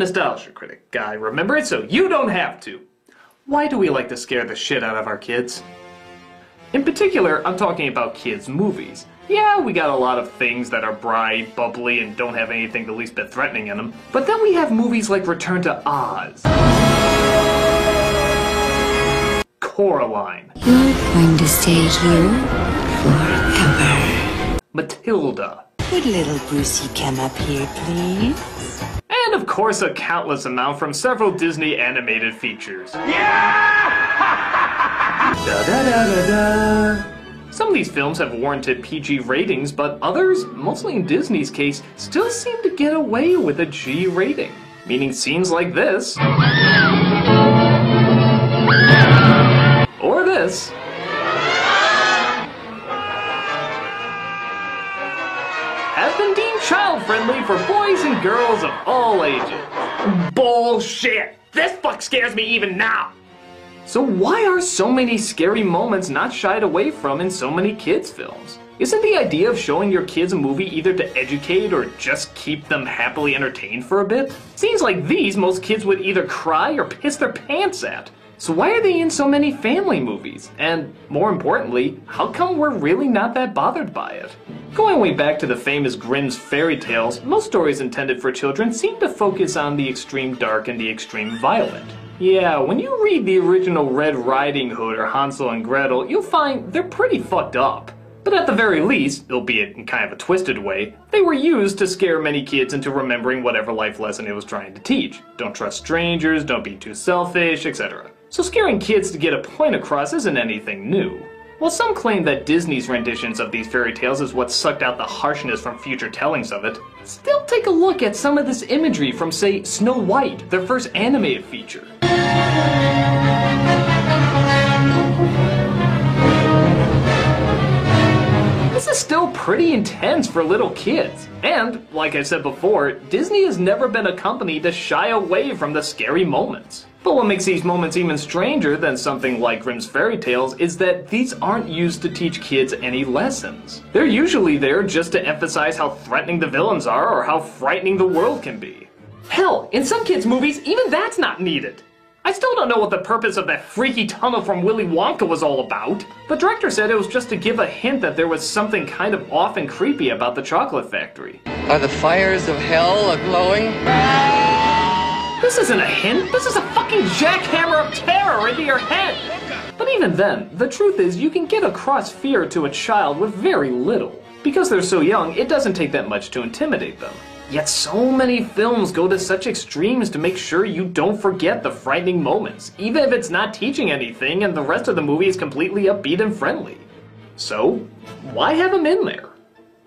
nostalgia critic. I remember it so you don't have to. Why do we like to scare the shit out of our kids? In particular, I'm talking about kids' movies. Yeah, we got a lot of things that are bright, bubbly, and don't have anything the least bit threatening in them. But then we have movies like Return to Oz, Coraline, You're going to stay here forever. Matilda, Would little Brucey come up here, please? and of course a countless amount from several Disney animated features. Da-da-da-da-da. Some of these films have warranted PG ratings, but others, mostly in Disney's case, still seem to get away with a G rating. Meaning scenes like this, or this, have been deemed child-friendly for boys and girls of all ages. Bullshit! This fuck scares me even now! So why are so many scary moments not shied away from in so many kids' films? Isn't the idea of showing your kids a movie either to educate or just keep them happily entertained for a bit? Seems like these most kids would either cry or piss their pants at. So why are they in so many family movies? And more importantly, how come we're really not that bothered by it? Going way back to the famous Grimm's fairy tales, most stories intended for children seem to focus on the extreme dark and the extreme violent. Yeah, when you read the original Red Riding Hood or Hansel and Gretel, you'll find they're pretty fucked up. But at the very least, albeit in kind of a twisted way, they were used to scare many kids into remembering whatever life lesson it was trying to teach. Don't trust strangers, don't be too selfish, etc. So scaring kids to get a point across isn't anything new. While some claim that Disney's renditions of these fairy tales is what sucked out the harshness from future tellings of it, still take a look at some of this imagery from, say, Snow White, their first animated feature. This is still pretty intense for little kids. And, like I said before, Disney has never been a company to shy away from the scary moments. But what makes these moments even stranger than something like Grimm's fairy tales is that these aren't used to teach kids any lessons. They're usually there just to emphasize how threatening the villains are or how frightening the world can be. Hell, in some kids' movies, even that's not needed. I still don't know what the purpose of that freaky tunnel from Willy Wonka was all about. The director said it was just to give a hint that there was something kind of off and creepy about the chocolate factory. Are the fires of hell a-glowing? This isn't a hint, this is a fucking jackhammer of terror into your head! But even then, the truth is you can get across fear to a child with very little. Because they're so young, it doesn't take that much to intimidate them. Yet so many films go to such extremes to make sure you don't forget the frightening moments, even if it's not teaching anything and the rest of the movie is completely upbeat and friendly. So, why have them in there?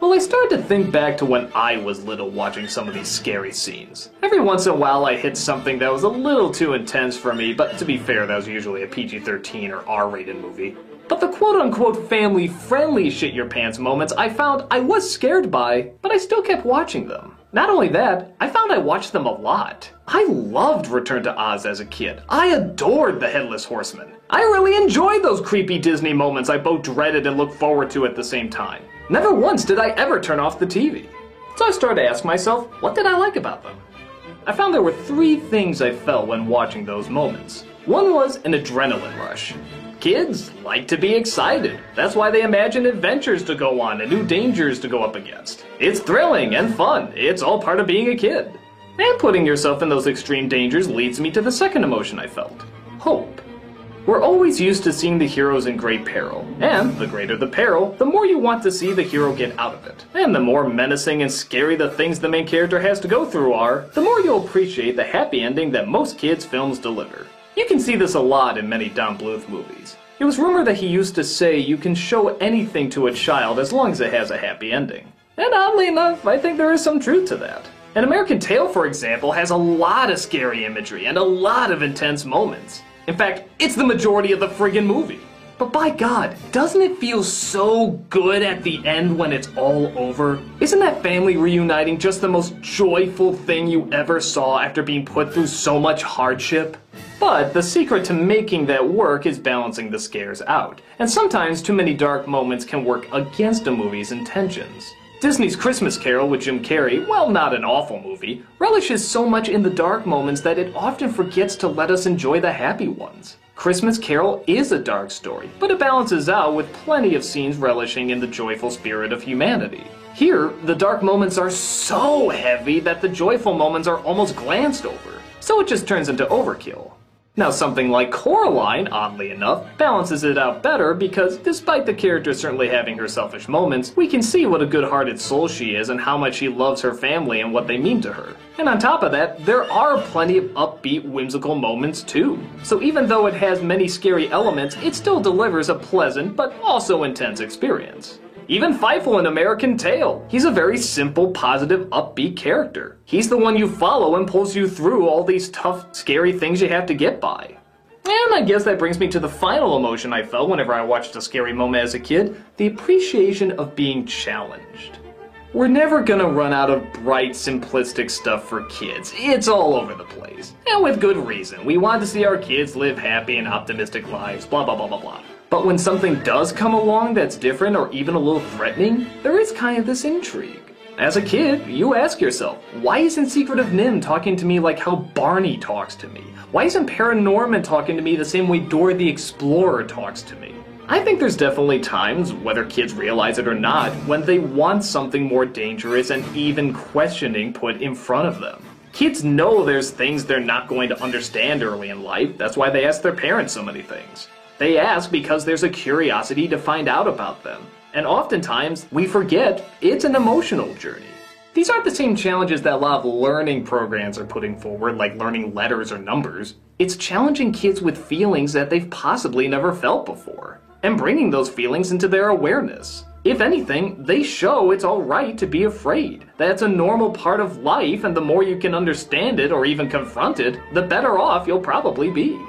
Well, I started to think back to when I was little watching some of these scary scenes. Every once in a while I hit something that was a little too intense for me, but to be fair, that was usually a PG-13 or R-rated movie. But the quote-unquote family-friendly shit-your-pants moments I found I was scared by, but I still kept watching them. Not only that, I found I watched them a lot. I loved Return to Oz as a kid. I adored the Headless Horseman. I really enjoyed those creepy Disney moments I both dreaded and looked forward to at the same time. Never once did I ever turn off the TV. So I started to ask myself, what did I like about them? I found there were three things I felt when watching those moments. One was an adrenaline rush. Kids like to be excited. That's why they imagine adventures to go on and new dangers to go up against. It's thrilling and fun. It's all part of being a kid. And putting yourself in those extreme dangers leads me to the second emotion I felt. Hope. We're always used to seeing the heroes in great peril. And the greater the peril, the more you want to see the hero get out of it. And the more menacing and scary the things the main character has to go through are, the more you'll appreciate the happy ending that most kids' films deliver. You can see this a lot in many Don Bluth movies. It was rumored that he used to say you can show anything to a child as long as it has a happy ending. And oddly enough, I think there is some truth to that. An American Tail, for example, has a lot of scary imagery and a lot of intense moments. In fact, it's the majority of the friggin' movie. But by God, doesn't it feel so good at the end when it's all over? Isn't that family reuniting just the most joyful thing you ever saw after being put through so much hardship? But the secret to making that work is balancing the scares out, and sometimes too many dark moments can work against a movie's intentions. Disney's Christmas Carol with Jim Carrey, while not an awful movie, relishes so much in the dark moments that it often forgets to let us enjoy the happy ones. Christmas Carol is a dark story, but it balances out with plenty of scenes relishing in the joyful spirit of humanity. Here, the dark moments are so heavy that the joyful moments are almost glanced over, so it just turns into overkill. Now something like Coraline, oddly enough, balances it out better because despite the character certainly having her selfish moments, we can see what a good-hearted soul she is and how much she loves her family and what they mean to her. And on top of that, there are plenty of upbeat, whimsical moments too. So even though it has many scary elements, it still delivers a pleasant but also intense experience. Even Fievel in American Tail. He's a very simple, positive, upbeat character. He's the one you follow and pulls you through all these tough, scary things you have to get by. And I guess that brings me to the final emotion I felt whenever I watched a scary moment as a kid, the appreciation of being challenged. We're never gonna run out of bright, simplistic stuff for kids. It's all over the place. And with good reason. We want to see our kids live happy and optimistic lives, blah blah blah blah blah. But when something does come along that's different or even a little threatening, there is kind of this intrigue. As a kid, you ask yourself, why isn't Secret of NIMH talking to me like how Barney talks to me? Why isn't Paranorman talking to me the same way Dora the Explorer talks to me? I think there's definitely times, whether kids realize it or not, when they want something more dangerous and even questioning put in front of them. Kids know there's things they're not going to understand early in life, that's why they ask their parents so many things. They ask because there's a curiosity to find out about them. And oftentimes, we forget it's an emotional journey. These aren't the same challenges that a lot of learning programs are putting forward, like learning letters or numbers. It's challenging kids with feelings that they've possibly never felt before, and bringing those feelings into their awareness. If anything, they show it's alright to be afraid, that it's a normal part of life, and the more you can understand it or even confront it, the better off you'll probably be.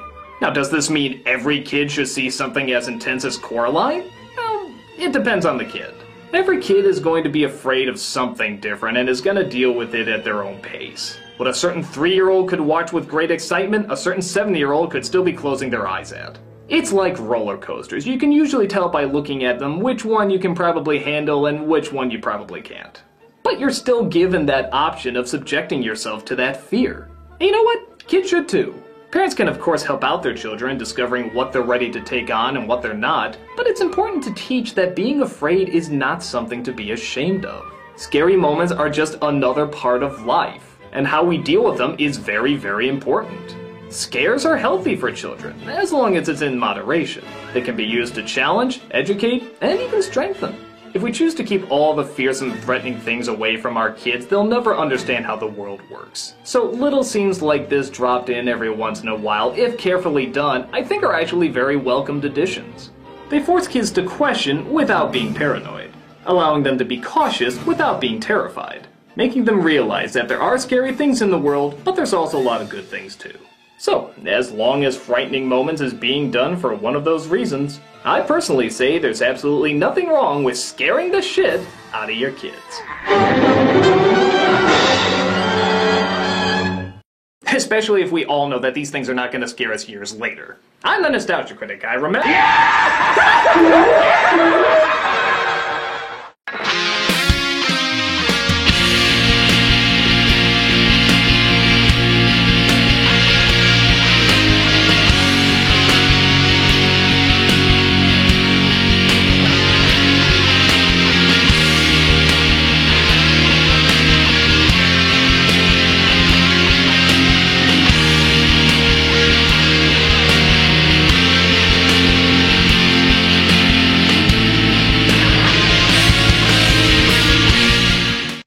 Now, does this mean every kid should see something as intense as Coraline? Well, it depends on the kid. Every kid is going to be afraid of something different and is going to deal with it at their own pace. What a certain 3-year-old could watch with great excitement, a certain 7-year-old could still be closing their eyes at. It's like roller coasters. You can usually tell by looking at them which one you can probably handle and which one you probably can't. But you're still given that option of subjecting yourself to that fear. And you know what? Kids should too. Parents can of course help out their children discovering what they're ready to take on and what they're not, but it's important to teach that being afraid is not something to be ashamed of. Scary moments are just another part of life, and how we deal with them is very, very important. Scares are healthy for children, as long as it's in moderation. They can be used to challenge, educate, and even strengthen. If we choose to keep all the fearsome, threatening things away from our kids, they'll never understand how the world works. So little scenes like this dropped in every once in a while, if carefully done, I think are actually very welcomed additions. They force kids to question without being paranoid, allowing them to be cautious without being terrified, making them realize that there are scary things in the world, but there's also a lot of good things too. So, as long as frightening moments is being done for one of those reasons, I personally say there's absolutely nothing wrong with scaring the shit out of your kids. Especially if we all know that these things are not going to scare us years later. I'm the Nostalgia Critic, I remember-